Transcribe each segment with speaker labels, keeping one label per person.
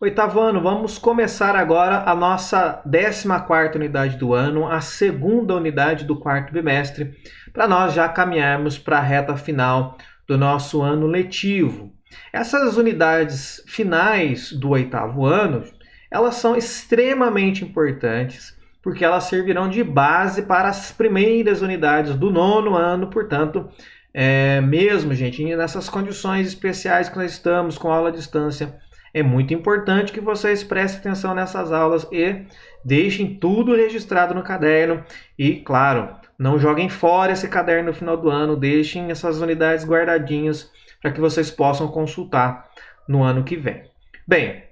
Speaker 1: Oitavo ano, vamos começar agora a nossa 14ª unidade do ano, a segunda unidade do quarto bimestre, para nós já caminharmos para a reta final do nosso ano letivo. Essas unidades finais do oitavo ano, elas são extremamente importantes, porque elas servirão de base para as primeiras unidades do nono ano, portanto, mesmo, gente, nessas condições especiais que nós estamos com aula à distância, é muito importante que vocês prestem atenção nessas aulas e deixem tudo registrado no caderno. E, claro, não joguem fora esse caderno no final do ano, deixem essas unidades guardadinhas para que vocês possam consultar no ano que vem. Bem,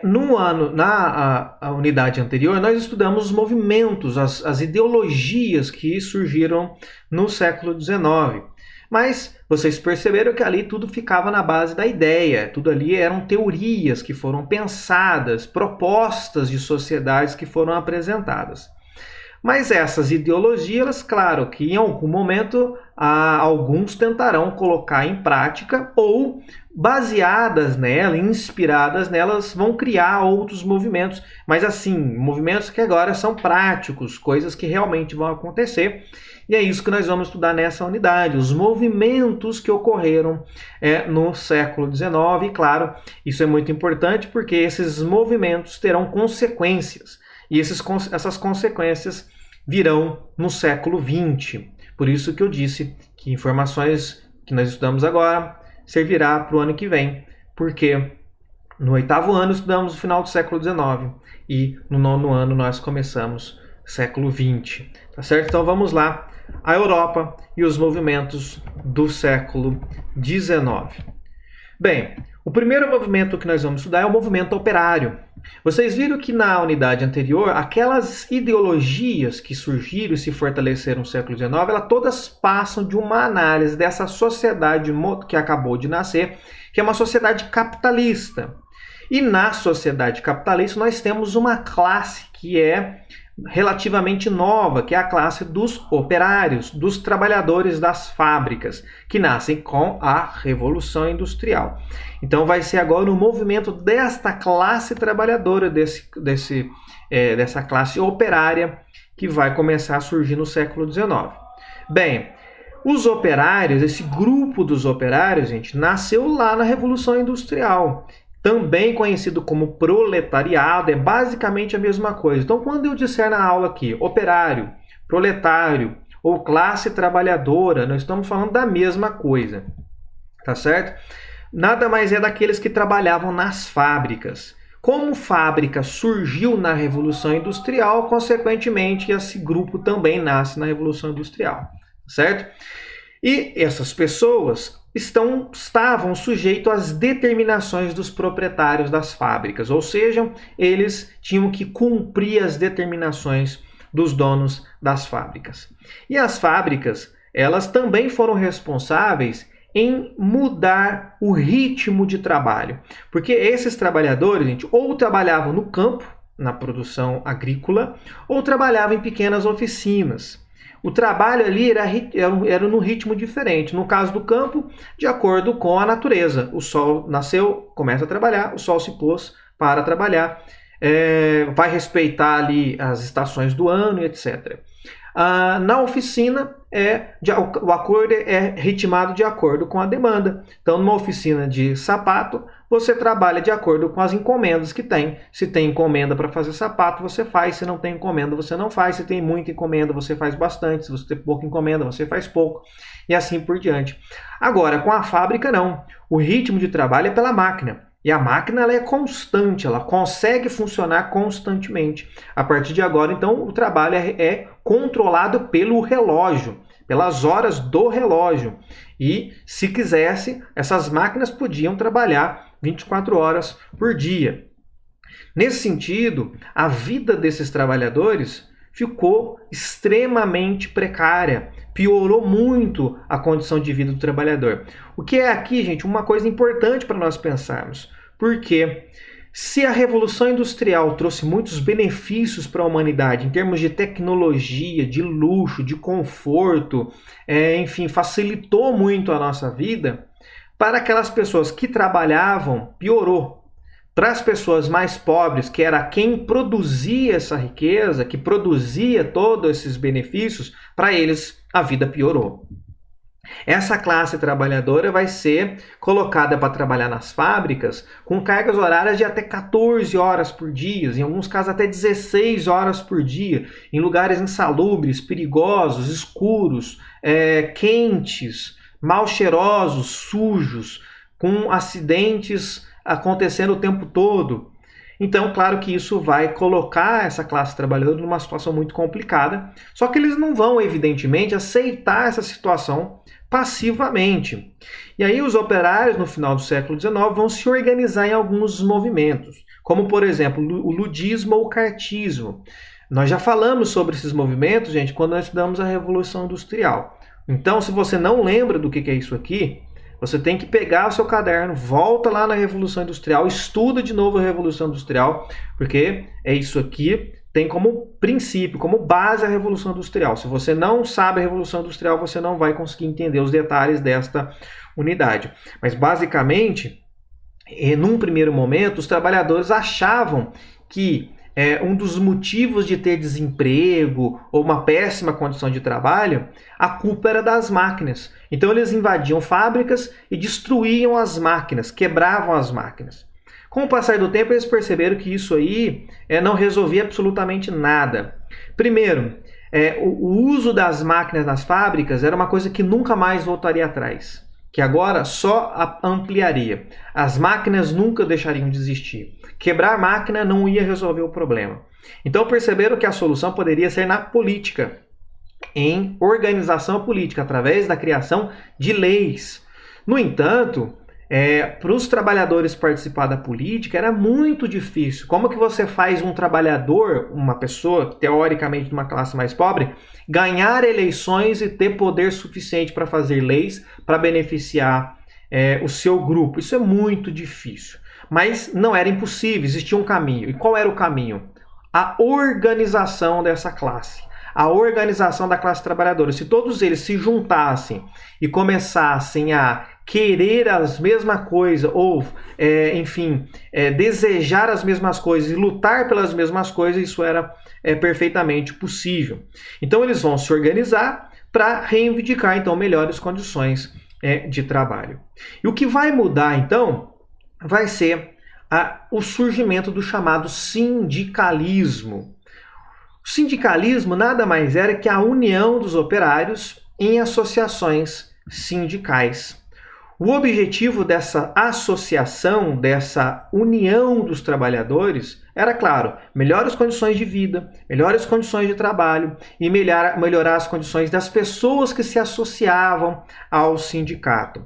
Speaker 1: na unidade anterior, nós estudamos os movimentos, as ideologias que surgiram no século XIX. Mas vocês perceberam que ali tudo ficava na base da ideia, tudo ali eram teorias que foram pensadas, propostas de sociedades que foram apresentadas. Mas essas ideologias, claro, que em algum momento alguns tentarão colocar em prática ou baseadas nela, inspiradas nelas, vão criar outros movimentos, mas assim, movimentos que agora são práticos, coisas que realmente vão acontecer. E é isso que nós vamos estudar nessa unidade, os movimentos que ocorreram no século XIX. E claro, isso é muito importante porque esses movimentos terão consequências. E essas consequências virão no século XX. Por isso que eu disse que informações que nós estudamos agora servirá para o ano que vem. Porque no oitavo ano estudamos o final do século XIX e no nono ano nós começamos século XX. Tá certo? Então vamos lá. A Europa e os movimentos do século XIX. Bem, o primeiro movimento que nós vamos estudar é o movimento operário. Vocês viram que na unidade anterior, aquelas ideologias que surgiram e se fortaleceram no século XIX, elas todas passam de uma análise dessa sociedade que acabou de nascer, que é uma sociedade capitalista. E na sociedade capitalista nós temos uma classe que é relativamente nova, que é a classe dos operários, dos trabalhadores das fábricas, que nascem com a Revolução Industrial. Então vai ser agora o movimento desta classe trabalhadora, dessa classe operária, que vai começar a surgir no século XIX. Bem, os operários, esse grupo dos operários, gente, nasceu lá na Revolução Industrial. Também conhecido como proletariado, é basicamente a mesma coisa. Então, quando eu disser na aula aqui operário, proletário ou classe trabalhadora, nós estamos falando da mesma coisa, tá certo? Nada mais é daqueles que trabalhavam nas fábricas. Como fábrica surgiu na Revolução Industrial, consequentemente, esse grupo também nasce na Revolução Industrial, certo? E essas pessoas estavam sujeitos às determinações dos proprietários das fábricas, ou seja, eles tinham que cumprir as determinações dos donos das fábricas. E as fábricas, elas também foram responsáveis em mudar o ritmo de trabalho, porque esses trabalhadores, gente, ou trabalhavam no campo, na produção agrícola, ou trabalhavam em pequenas oficinas. O trabalho ali era num ritmo diferente. No caso do campo, de acordo com a natureza. O sol nasceu, começa a trabalhar, o sol se pôs, para trabalhar. Vai respeitar ali as estações do ano, etc. Na oficina, o acordo é ritmado de acordo com a demanda. Então, numa oficina de sapato, você trabalha de acordo com as encomendas que tem. Se tem encomenda para fazer sapato, você faz. Se não tem encomenda, você não faz. Se tem muita encomenda, você faz bastante. Se você tem pouca encomenda, você faz pouco. E assim por diante. Agora, com a fábrica, não. O ritmo de trabalho é pela máquina. E a máquina ela é constante, ela consegue funcionar constantemente. A partir de agora, então, o trabalho é controlado pelo relógio, pelas horas do relógio. E, se quisesse, essas máquinas podiam trabalhar 24 horas por dia. Nesse sentido, a vida desses trabalhadores ficou extremamente precária, piorou muito a condição de vida do trabalhador. O que é aqui, gente, uma coisa importante para nós pensarmos, porque se a Revolução Industrial trouxe muitos benefícios para a humanidade em termos de tecnologia, de luxo, de conforto, enfim, facilitou muito a nossa vida, para aquelas pessoas que trabalhavam, piorou. Para as pessoas mais pobres, que era quem produzia essa riqueza, que produzia todos esses benefícios, para eles a vida piorou. Essa classe trabalhadora vai ser colocada para trabalhar nas fábricas com cargas horárias de até 14 horas por dia, em alguns casos até 16 horas por dia, em lugares insalubres, perigosos, escuros, quentes, mal cheirosos, sujos, com acidentes acontecendo o tempo todo. Então, claro que isso vai colocar essa classe trabalhadora numa situação muito complicada, só que eles não vão, evidentemente, aceitar essa situação passivamente. E aí os operários, no final do século XIX, vão se organizar em alguns movimentos, como, por exemplo, o ludismo ou o cartismo. Nós já falamos sobre esses movimentos, gente, quando nós estudamos a Revolução Industrial. Então, se você não lembra do que é isso aqui, você tem que pegar o seu caderno, volta lá na Revolução Industrial, estuda de novo a Revolução Industrial, porque é isso aqui, tem como princípio, como base a Revolução Industrial. Se você não sabe a Revolução Industrial, você não vai conseguir entender os detalhes desta unidade. Mas, basicamente, num primeiro momento, os trabalhadores achavam que um dos motivos de ter desemprego ou uma péssima condição de trabalho, a culpa era das máquinas. Então eles invadiam fábricas e destruíam as máquinas, quebravam as máquinas. Com o passar do tempo, eles perceberam que isso aí não resolvia absolutamente nada. Primeiro, o uso das máquinas nas fábricas era uma coisa que nunca mais voltaria atrás, que agora só ampliaria. As máquinas nunca deixariam de existir. Quebrar a máquina não ia resolver o problema. Então perceberam que a solução poderia ser na política, em organização política, através da criação de leis. No entanto, para os trabalhadores participar da política era muito difícil. Como que você faz um trabalhador, uma pessoa, teoricamente de uma classe mais pobre, ganhar eleições e ter poder suficiente para fazer leis para beneficiar o seu grupo? Isso é muito difícil. Mas não era impossível, existia um caminho. E qual era o caminho? A organização dessa classe. A organização da classe trabalhadora. Se todos eles se juntassem e começassem a querer as mesmas coisas, ou, desejar as mesmas coisas e lutar pelas mesmas coisas, isso era perfeitamente possível. Então eles vão se organizar para reivindicar, então, melhores condições de trabalho. E o que vai mudar, então, vai ser o surgimento do chamado sindicalismo. O sindicalismo nada mais era que a união dos operários em associações sindicais. O objetivo dessa associação, dessa união dos trabalhadores, era, claro, melhores condições de vida, melhores condições de trabalho e melhorar as condições das pessoas que se associavam ao sindicato.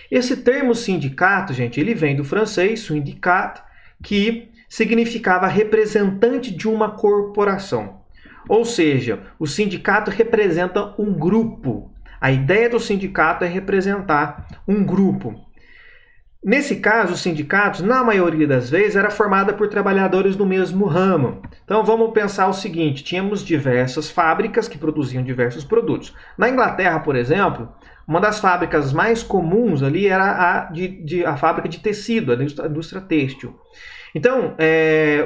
Speaker 1: Esse termo sindicato, gente, ele vem do francês, syndicat, que significava representante de uma corporação. Ou seja, o sindicato representa um grupo. A ideia do sindicato é representar um grupo. Nesse caso, os sindicatos, na maioria das vezes, era formada por trabalhadores do mesmo ramo. Então vamos pensar o seguinte, tínhamos diversas fábricas que produziam diversos produtos. Na Inglaterra, por exemplo, uma das fábricas mais comuns ali era a fábrica de tecido, a indústria têxtil. Então,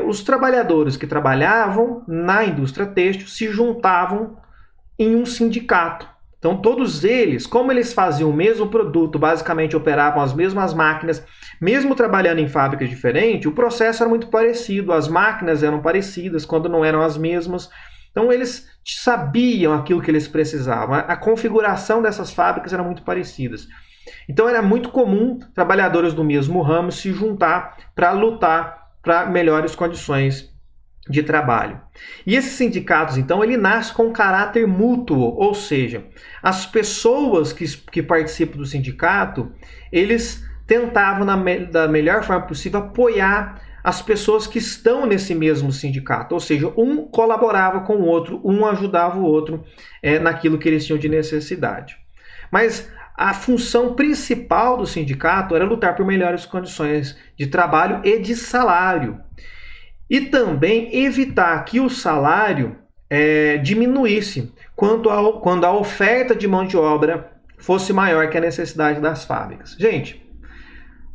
Speaker 1: os trabalhadores que trabalhavam na indústria têxtil se juntavam em um sindicato. Então, todos eles, como eles faziam o mesmo produto, basicamente operavam as mesmas máquinas, mesmo trabalhando em fábricas diferentes, o processo era muito parecido, as máquinas eram parecidas quando não eram as mesmas. Então, eles sabiam aquilo que eles precisavam. A configuração dessas fábricas era muito parecidas. Então, era muito comum trabalhadores do mesmo ramo se juntar para lutar para melhores condições de trabalho. E esses sindicatos, então, ele nasce com caráter mútuo, ou seja, as pessoas que participam do sindicato, eles tentavam, da melhor forma possível, apoiar as pessoas que estão nesse mesmo sindicato, ou seja, um colaborava com o outro, um ajudava o outro naquilo que eles tinham de necessidade. Mas a função principal do sindicato era lutar por melhores condições de trabalho e de salário. E também evitar que o salário diminuísse quando a oferta de mão de obra fosse maior que a necessidade das fábricas. Gente,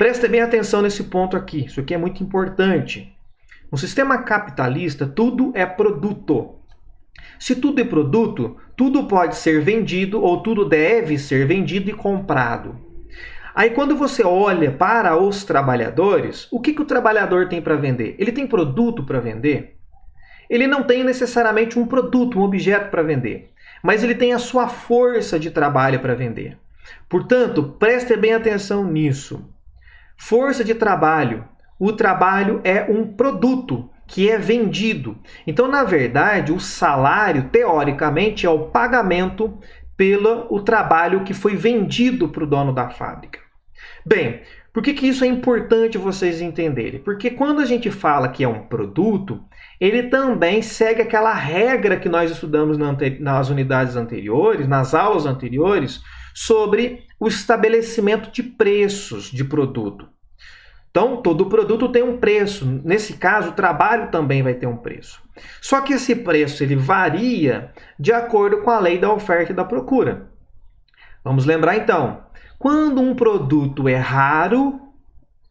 Speaker 1: Presta bem atenção nesse ponto aqui, isso aqui é muito importante. No sistema capitalista, tudo é produto. Se tudo é produto, tudo pode ser vendido ou tudo deve ser vendido e comprado. Aí quando você olha para os trabalhadores, o que o trabalhador tem para vender? Ele tem produto para vender? Ele não tem necessariamente um produto, um objeto para vender, mas ele tem a sua força de trabalho para vender. Portanto, preste bem atenção nisso. Força de trabalho. O trabalho é um produto que é vendido. Então, na verdade, o salário, teoricamente, é o pagamento pelo trabalho que foi vendido para o dono da fábrica. Bem, por que isso é importante vocês entenderem? Porque quando a gente fala que é um produto, ele também segue aquela regra que nós estudamos nas unidades anteriores, nas aulas anteriores, sobre o estabelecimento de preços de produto. Então, todo produto tem um preço. Nesse caso, o trabalho também vai ter um preço. Só que esse preço ele varia de acordo com a lei da oferta e da procura. Vamos lembrar então, quando um produto é raro,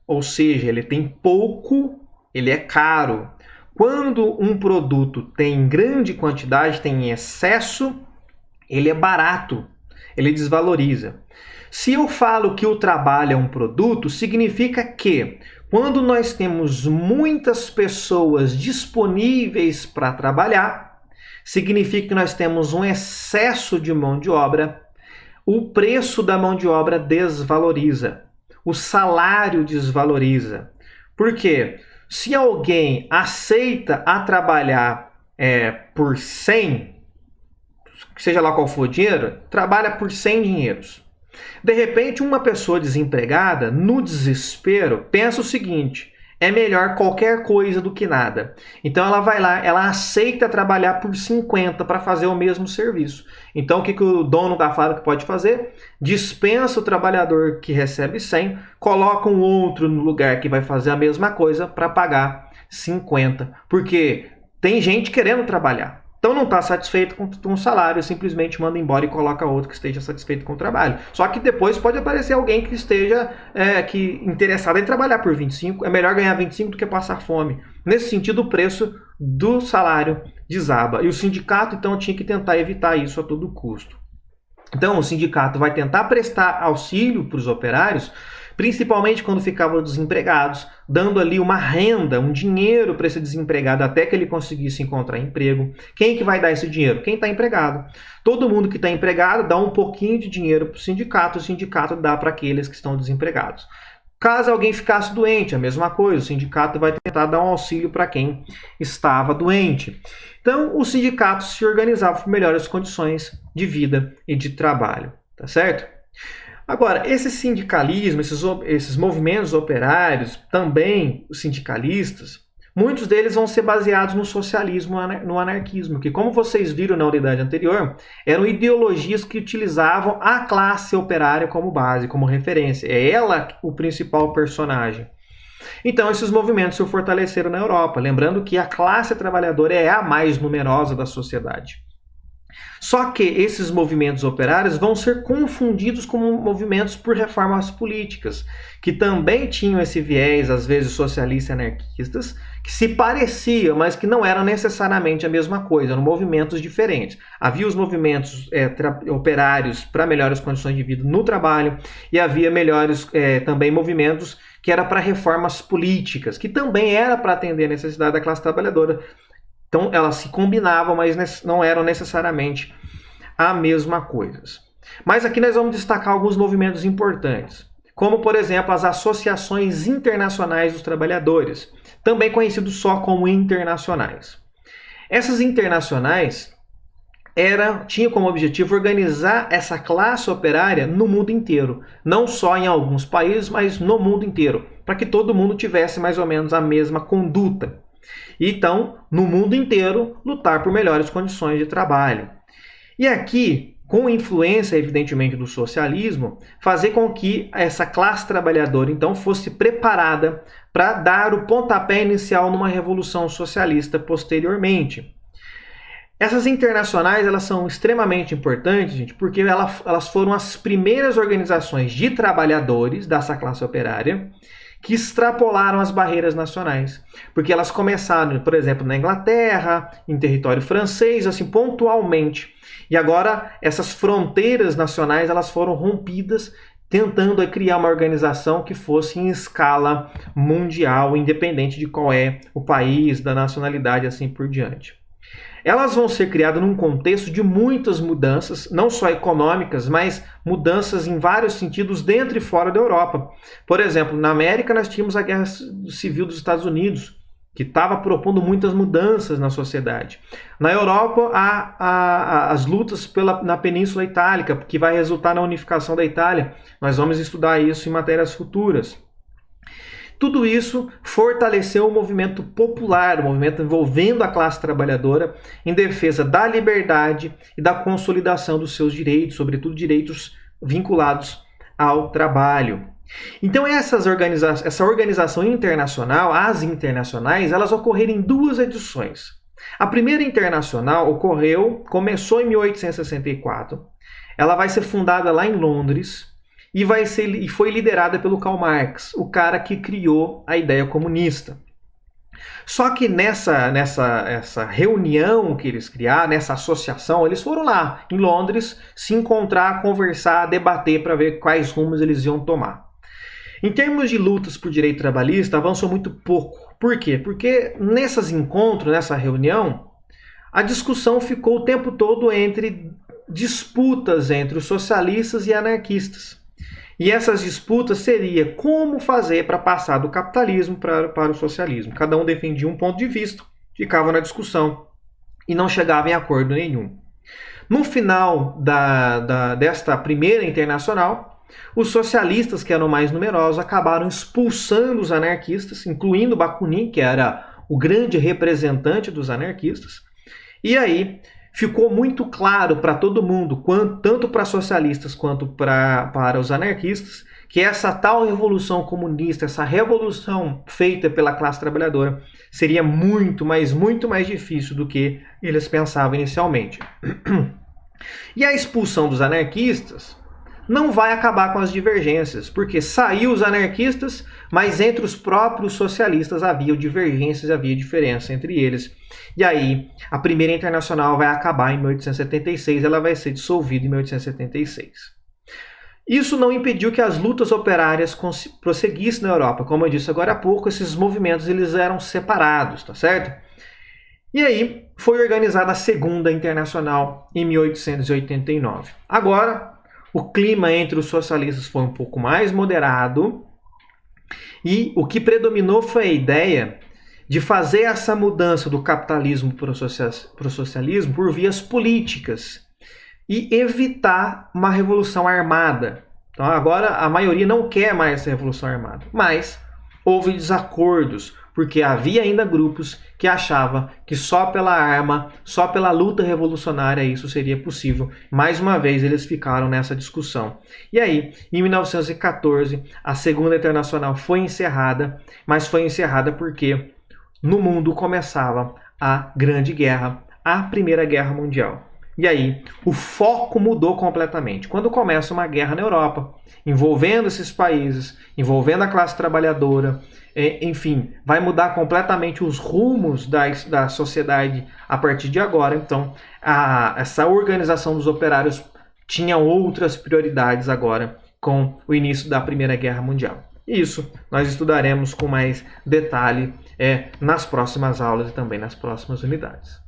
Speaker 1: ou seja, ele tem pouco, ele é caro. Quando um produto tem grande quantidade, tem excesso, ele é barato, ele desvaloriza. Se eu falo que o trabalho é um produto, significa que quando nós temos muitas pessoas disponíveis para trabalhar, significa que nós temos um excesso de mão de obra, o preço da mão de obra desvaloriza, o salário desvaloriza. Por quê? Se alguém aceita a trabalhar por 100, seja lá qual for o dinheiro, trabalha por 100 dinheiros. De repente, uma pessoa desempregada, no desespero, pensa o seguinte: é melhor qualquer coisa do que nada. Então ela vai lá, ela aceita trabalhar por 50 para fazer o mesmo serviço. Então o que o dono da fábrica pode fazer? Dispensa o trabalhador que recebe 100, coloca um outro no lugar que vai fazer a mesma coisa para pagar 50. Porque tem gente querendo trabalhar. Então não está satisfeito com o salário, simplesmente manda embora e coloca outro que esteja satisfeito com o trabalho. Só que depois pode aparecer alguém que esteja interessado em trabalhar por 25. É melhor ganhar 25 do que passar fome. Nesse sentido, o preço do salário desaba. E o sindicato, então, tinha que tentar evitar isso a todo custo. Então, o sindicato vai tentar prestar auxílio para os operários, principalmente quando ficavam desempregados, dando ali uma renda, um dinheiro para esse desempregado até que ele conseguisse encontrar emprego. Quem que vai dar esse dinheiro? Quem está empregado. Todo mundo que está empregado dá um pouquinho de dinheiro para o sindicato dá para aqueles que estão desempregados. Caso alguém ficasse doente, a mesma coisa, o sindicato vai tentar dar um auxílio para quem estava doente. Então, os sindicatos se organizavam por melhores condições de vida e de trabalho, tá certo? Agora, esse sindicalismo, esses movimentos operários, também os sindicalistas, muitos deles vão ser baseados no socialismo, no anarquismo, que, como vocês viram na unidade anterior, eram ideologias que utilizavam a classe operária como base, como referência. É ela o principal personagem. Então, esses movimentos se fortaleceram na Europa, lembrando que a classe trabalhadora é a mais numerosa da sociedade. Só que esses movimentos operários vão ser confundidos com movimentos por reformas políticas, que também tinham esse viés, às vezes socialistas e anarquistas, que se pareciam, mas que não eram necessariamente a mesma coisa, eram movimentos diferentes. Havia os movimentos operários para melhores condições de vida no trabalho, e havia também movimentos que eram para reformas políticas, que também era para atender a necessidade da classe trabalhadora. Então, elas se combinavam, mas não eram necessariamente a mesma coisa. Mas aqui nós vamos destacar alguns movimentos importantes, como, por exemplo, as associações internacionais dos trabalhadores, também conhecidos só como internacionais. Essas internacionais tinham como objetivo organizar essa classe operária no mundo inteiro, não só em alguns países, mas no mundo inteiro, para que todo mundo tivesse mais ou menos a mesma conduta. Então, no mundo inteiro, lutar por melhores condições de trabalho. E aqui, com influência, evidentemente, do socialismo, fazer com que essa classe trabalhadora, então, fosse preparada para dar o pontapé inicial numa revolução socialista posteriormente. Essas internacionais, elas são extremamente importantes, gente, porque elas foram as primeiras organizações de trabalhadores dessa classe operária que extrapolaram as barreiras nacionais. Porque elas começaram, por exemplo, na Inglaterra, em território francês, assim, pontualmente. E agora, essas fronteiras nacionais, elas foram rompidas, tentando criar uma organização que fosse em escala mundial, independente de qual é o país, da nacionalidade, assim por diante. Elas vão ser criadas num contexto de muitas mudanças, não só econômicas, mas mudanças em vários sentidos dentro e fora da Europa. Por exemplo, na América nós tínhamos a Guerra Civil dos Estados Unidos, que estava propondo muitas mudanças na sociedade. Na Europa, há as lutas na Península Itálica, que vai resultar na unificação da Itália. Nós vamos estudar isso em matérias futuras. Tudo isso fortaleceu o movimento popular, o movimento envolvendo a classe trabalhadora em defesa da liberdade e da consolidação dos seus direitos, sobretudo direitos vinculados ao trabalho. Então essa organização internacional, as internacionais, elas ocorreram em duas edições. A primeira internacional começou em 1864, ela vai ser fundada lá em Londres, e foi liderada pelo Karl Marx, o cara que criou a ideia comunista. Só que essa reunião que eles criaram, nessa associação, eles foram lá em Londres se encontrar, conversar, debater para ver quais rumos eles iam tomar. Em termos de lutas por direito trabalhista, avançou muito pouco. Por quê? Porque nesses encontros, nessa reunião, a discussão ficou o tempo todo entre disputas entre os socialistas e anarquistas. E essas disputas seria como fazer para passar do capitalismo para o socialismo. Cada um defendia um ponto de vista, ficava na discussão e não chegava em acordo nenhum. No final desta primeira internacional, os socialistas, que eram mais numerosos, acabaram expulsando os anarquistas, incluindo Bakunin, que era o grande representante dos anarquistas. E aí ficou muito claro para todo mundo, tanto para socialistas quanto para os anarquistas, que essa tal revolução comunista, essa revolução feita pela classe trabalhadora, seria muito mais difícil do que eles pensavam inicialmente. E a expulsão dos anarquistas não vai acabar com as divergências, porque saiu os anarquistas, mas entre os próprios socialistas havia divergências, havia diferença entre eles. E aí, a primeira internacional vai acabar em 1876, ela vai ser dissolvida em 1876. Isso não impediu que as lutas operárias prosseguissem na Europa. Como eu disse agora há pouco, esses movimentos eles eram separados, tá certo? E aí, foi organizada a Segunda Internacional em 1889. Agora, o clima entre os socialistas foi um pouco mais moderado e o que predominou foi a ideia de fazer essa mudança do capitalismo para o socialismo por vias políticas e evitar uma revolução armada. Então agora a maioria não quer mais essa revolução armada, mas houve desacordos, porque havia ainda grupos que achavam que só pela arma, só pela luta revolucionária isso seria possível. Mais uma vez eles ficaram nessa discussão. E aí, em 1914, a Segunda Internacional foi encerrada, mas foi encerrada porque no mundo começava a Grande Guerra, a Primeira Guerra Mundial. E aí, o foco mudou completamente. Quando começa uma guerra na Europa, envolvendo esses países, envolvendo a classe trabalhadora, enfim, vai mudar completamente os rumos da sociedade a partir de agora. Então, essa organização dos operários tinha outras prioridades agora com o início da Primeira Guerra Mundial. Isso nós estudaremos com mais detalhe nas próximas aulas e também nas próximas unidades.